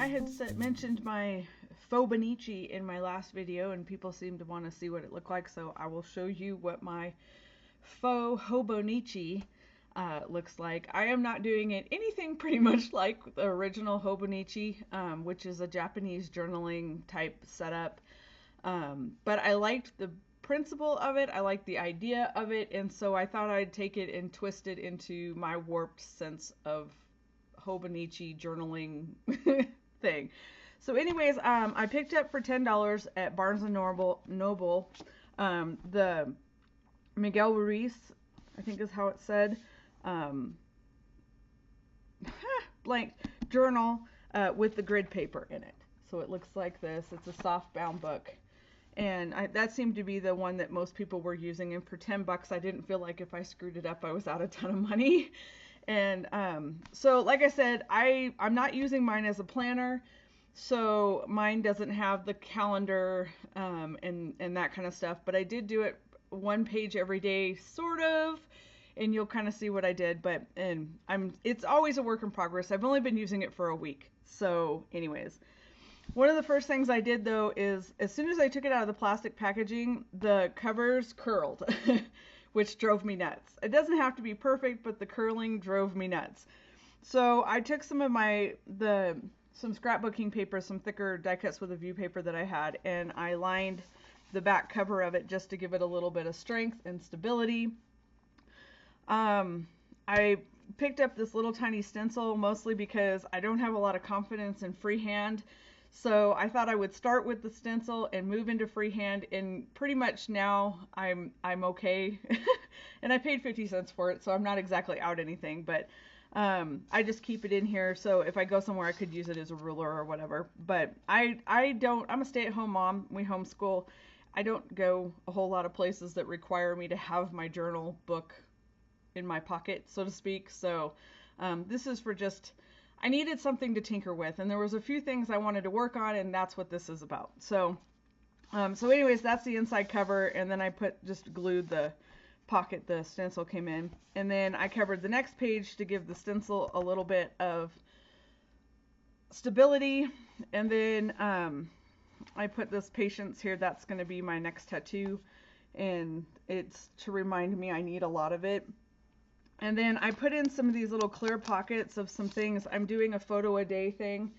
I had mentioned my Faux Bonichi in my last video, and people seem to want to see what it looked like, so I will show you what my Faux Hobonichi looks like. I am not doing it anything pretty much like the original Hobonichi, which is a Japanese journaling type setup. But I liked the principle of it, I liked the idea of it, and so I thought I'd take it and twist it into my warped sense of Hobonichi journaling thing. So anyways, I picked up for $10 at Barnes & Noble the Miguel Ruiz, I think is how it said, blank journal with the grid paper in it. So it looks like this. It's a soft bound book. And that seemed to be the one that most people were using. And for $10, I didn't feel like if I screwed it up, I was out a ton of money. And so, like I said, I'm not using mine as a planner. So mine doesn't have the calendar and that kind of stuff. But I did do it one page every day, sort of. And you'll kind of see what I did. But it's always a work in progress. I've only been using it for a week. So anyways. One of the first things I did, though, is as soon as I took it out of the plastic packaging, the covers curled, which drove me nuts. It doesn't have to be perfect, but the curling drove me nuts. So I took some of some scrapbooking paper, some thicker die cuts with a view paper that I had, and I lined the back cover of it just to give it a little bit of strength and stability. I picked up this little tiny stencil mostly because I don't have a lot of confidence in freehand. So I thought I would start with the stencil and move into freehand, and pretty much now I'm okay. And I paid 50 cents for it, so I'm not exactly out anything, but I just keep it in here so if I go somewhere I could use it as a ruler or whatever. But I'm a stay-at-home mom. We homeschool. I don't go a whole lot of places that require me to have my journal book in my pocket, so to speak. So this is for just, I needed something to tinker with, and there was a few things I wanted to work on, and that's what this is about. So anyways, that's the inside cover, and then I just glued the pocket the stencil came in, and then I covered the next page to give the stencil a little bit of stability, and then I put this Patience here. That's going to be my next tattoo, and it's to remind me I need a lot of it. And then I put in some of these little clear pockets of some things. I'm doing a photo a day thing.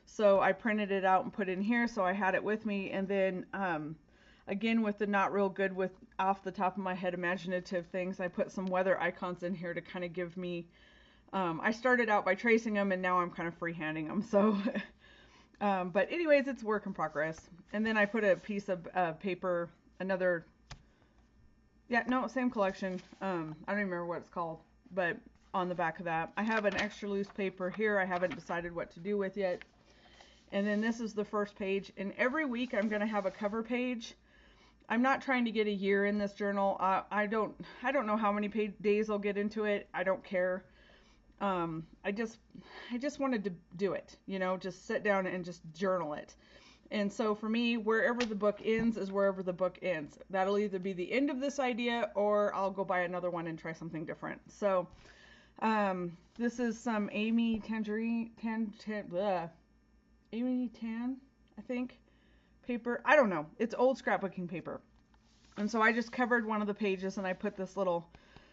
So I printed it out and put it in here. So I had it with me. And then again, with the not real good with off the top of my head imaginative things, I put some weather icons in here to kind of give me, I started out by tracing them and now I'm kind of freehanding them. So, but anyways, it's work in progress. And then I put a piece of paper, same collection. I don't remember what it's called, but on the back of that. I have an extra loose paper here I haven't decided what to do with yet. And then this is the first page. And every week I'm going to have a cover page. I'm not trying to get a year in this journal. I don't know how many days I'll get into it. I don't care. I just wanted to do it, just sit down and just journal it. And so for me, wherever the book ends is wherever the book ends. That'll either be the end of this idea or I'll go buy another one and try something different. So this is some Amy Tan, I think, paper. I don't know. It's old scrapbooking paper. And so I just covered one of the pages and I put this little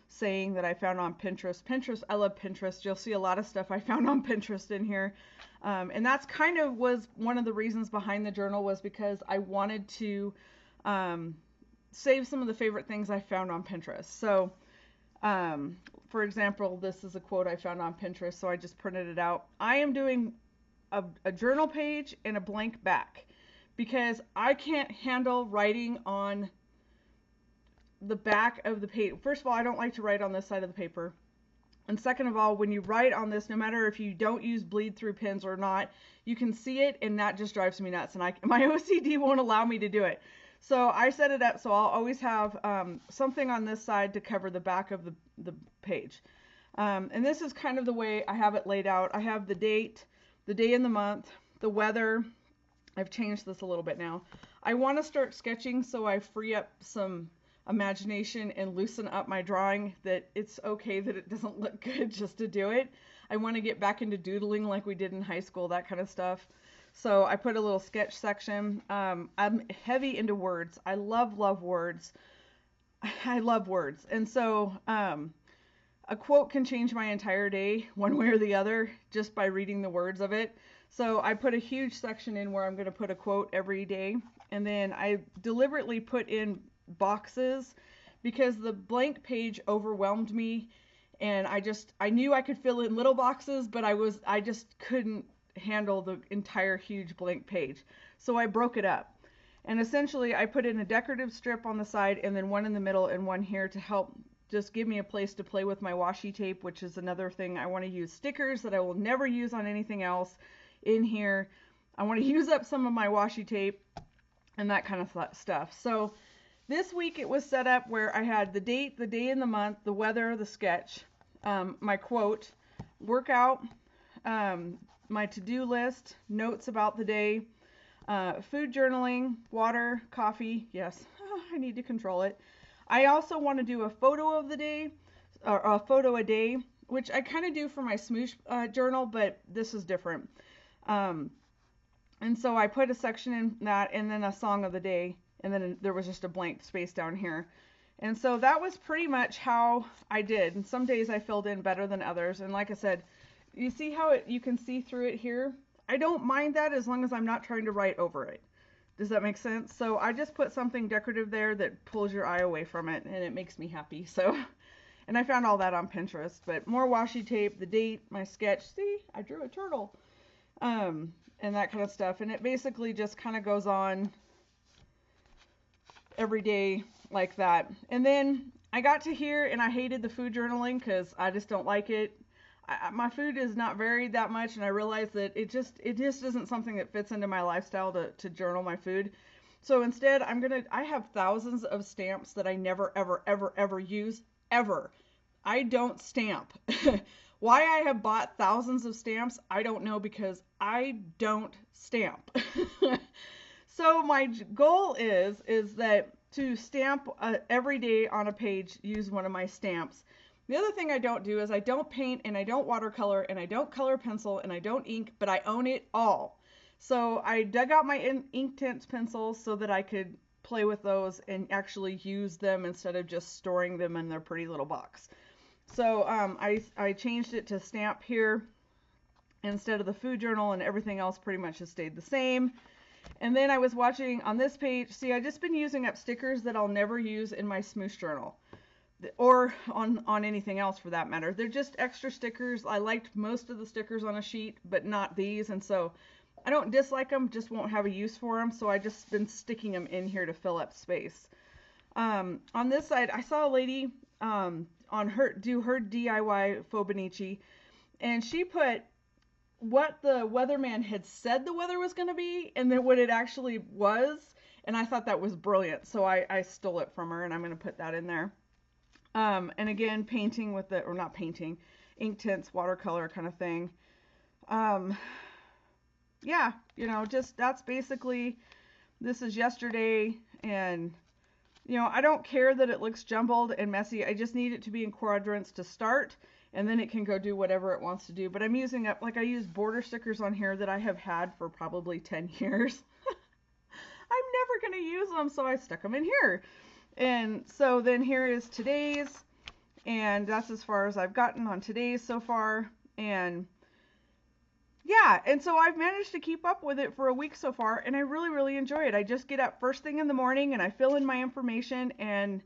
saying that I found on Pinterest. I love Pinterest. You'll see a lot of stuff I found on Pinterest in here. And that's kind of was one of the reasons behind the journal, was because I wanted to save some of the favorite things I found on Pinterest. So, for example, this is a quote I found on Pinterest, so I just printed it out. I am doing a journal page and a blank back because I can't handle writing on the back of the page. First of all, I don't like to write on this side of the paper. And second of all, when you write on this, no matter if you don't use bleed through pens or not, you can see it, and that just drives me nuts. And my OCD won't allow me to do it. So I set it up so I'll always have something on this side to cover the back of the page. And this is kind of the way I have it laid out. I have the date, the day and the month, the weather. I've changed this a little bit now. I want to start sketching so I free up some imagination and loosen up my drawing, that it's okay that it doesn't look good just to do it. I want to get back into doodling like we did in high school, that kind of stuff. So I put a little sketch section. I'm heavy into words. I love words. I love words. And so a quote can change my entire day one way or the other just by reading the words of it. So I put a huge section in where I'm going to put a quote every day. And then I deliberately put in boxes because the blank page overwhelmed me. And I knew I could fill in little boxes, but I just couldn't handle the entire huge blank page. So I broke it up. And essentially I put in a decorative strip on the side and then one in the middle and one here to help just give me a place to play with my washi tape, which is another thing. I want to use stickers that I will never use on anything else in here. I want to use up some of my washi tape and that kind of stuff. So this week it was set up where I had the date, the day and the month, the weather, the sketch, my quote, workout, my to-do list, notes about the day, food journaling, water, coffee. Yes, I need to control it. I also want to do a photo of the day, or a photo a day, which I kind of do for my smoosh journal, but this is different. And so I put a section in that and then a song of the day, and then there was just a blank space down here. And so that was pretty much how I did. And some days I filled in better than others. And like I said, you see how you can see through it here? I don't mind that as long as I'm not trying to write over it. Does that make sense? So I just put something decorative there that pulls your eye away from it, and it makes me happy. So, and I found all that on Pinterest. But more washi tape, the date, my sketch. See, I drew a turtle. And that kind of stuff. And it basically just kind of goes on every day like that. And then I got to here and I hated the food journaling because I just don't like it. My food is not varied that much, and I realized that it just isn't something that fits into my lifestyle to journal my food. So instead, I have thousands of stamps that I never, ever use, ever. I don't stamp. Why I have bought thousands of stamps, I don't know, because I don't stamp. So my goal is that to stamp every day on a page, use one of my stamps. The other thing I don't do is I don't paint and I don't watercolor and I don't color pencil and I don't ink, but I own it all. So I dug out my Inktense pencils so that I could play with those and actually use them instead of just storing them in their pretty little box. So I changed it to stamp here instead of the food journal, and everything else pretty much has stayed the same. And then I was watching on this page, see, I've just been using up stickers that I'll never use in my smoosh journal. Or on anything else for that matter. They're just extra stickers. I liked most of the stickers on a sheet, but not these. And so I don't dislike them, just won't have a use for them. So I just been sticking them in here to fill up space. On this side, I saw a lady do her DIY Faux Bonichi, and she put what the weatherman had said the weather was going to be and then what it actually was. And I thought that was brilliant. So I stole it from her, and I'm going to put that in there. And again, painting with or not painting, Inktense watercolor kind of thing. Yeah, just that's basically, this is yesterday, and I don't care that it looks jumbled and messy. I just need it to be in quadrants to start, and then it can go do whatever it wants to do. But I'm using up, like I use border stickers on here that I have had for probably 10 years. I'm never going to use them, so I stuck them in here. And so then here is today's, and that's as far as I've gotten on today's so far. And yeah, and so I've managed to keep up with it for a week so far, and I really, really enjoy it. I just get up first thing in the morning and I fill in my information and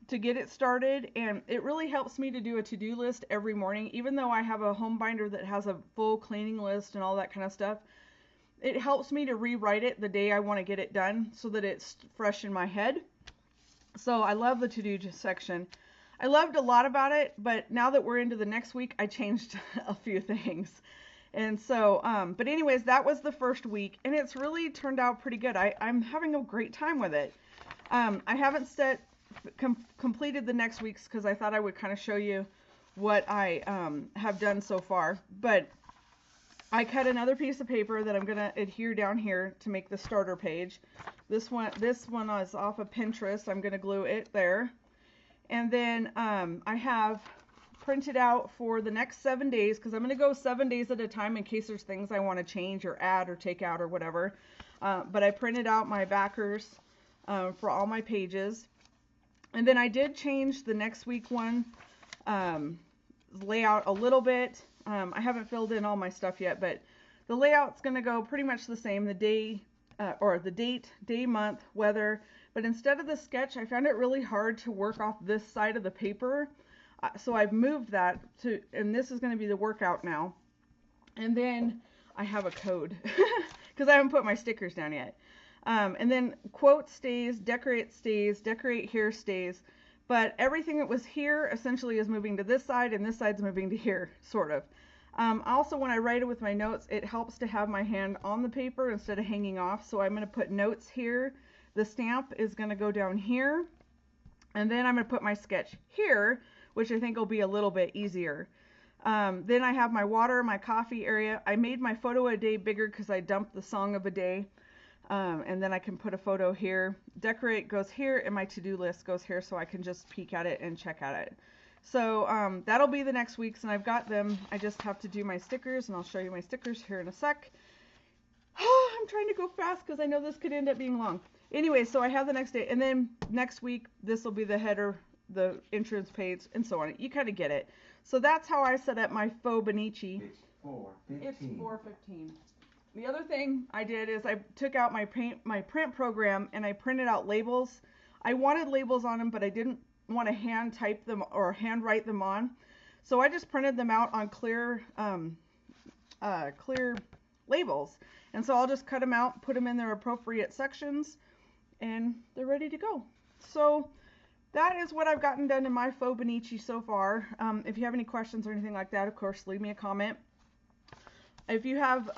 to get it started, and it really helps me to do a to-do list every morning. Even though I have a home binder that has a full cleaning list and all that kind of stuff, it helps me to rewrite it the day I want to get it done so that it's fresh in my head. So I love the to-do section. I loved a lot about it, but now that we're into the next week, I changed a few things. And so, but anyways, that was the first week, and it's really turned out pretty good. I'm having a great time with it. I haven't completed the next week's because I thought I would kind of show you what I have done so far. But I cut another piece of paper that I'm going to adhere down here to make the starter page. This one is off of Pinterest. I'm going to glue it there. And then I have printed out for the next 7 days, because I'm going to go 7 days at a time in case there's things I want to change or add or take out or whatever. But I printed out my backers for all my pages. And then I did change the next week one layout a little bit. I haven't filled in all my stuff yet, but the layout's going to go pretty much the same. The day, or the date, day, month, weather. But instead of the sketch, I found it really hard to work off this side of the paper. So I've moved that to, and this is going to be the workout now. And then I have a code because I haven't put my stickers down yet. And then quote stays, decorate here stays. But everything that was here essentially is moving to this side, and this side's moving to here, sort of. Also, when I write it with my notes, it helps to have my hand on the paper instead of hanging off. So I'm going to put notes here. The stamp is going to go down here. And then I'm going to put my sketch here, which I think will be a little bit easier. Then I have my water, my coffee area. I made my photo a day bigger because I dumped the song of a day. And then I can put a photo here. Decorate goes here, and my to-do list goes here, so I can just peek at it and check at it. So that'll be the next week's, and I've got them. I just have to do my stickers, and I'll show you my stickers here in a sec. I'm trying to go fast because I know this could end up being long. Anyway, so I have the next day, and then next week this will be the header, the entrance page, and so on. You kind of get it. So that's how I set up my Faux Bonichi. It's 4:15. It's 4:15. The other thing I did is I took out my print program and I printed out labels. I wanted labels on them, but I didn't want to hand type them or hand write them on. So I just printed them out on clear labels. And so I'll just cut them out, put them in their appropriate sections, and they're ready to go. So that is what I've gotten done in my Faux Bonichi so far. If you have any questions or anything like that, of course, leave me a comment. If you have,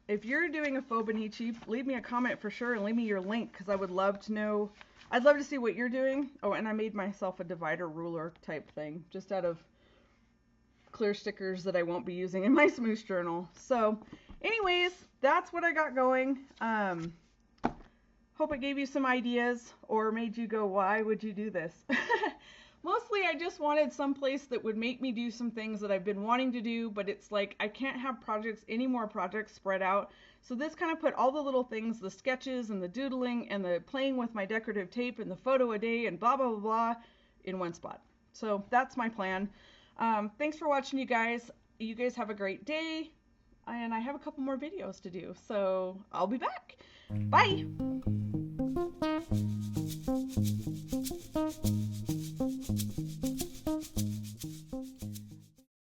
if you're doing a Faux Bonichi, leave me a comment for sure, and leave me your link, because I would love to know. I'd love to see what you're doing. Oh, and I made myself a divider ruler type thing, just out of clear stickers that I won't be using in my smoosh journal. So, anyways, that's what I got going. Hope it gave you some ideas, or made you go, why would you do this? Mostly I just wanted some place that would make me do some things that I've been wanting to do, but it's like I can't have any more projects spread out. So this kind of put all the little things, the sketches and the doodling and the playing with my decorative tape and the photo a day and blah, blah, blah, blah in one spot. So that's my plan. Thanks for watching, you guys. You guys have a great day, and I have a couple more videos to do, so I'll be back. Bye!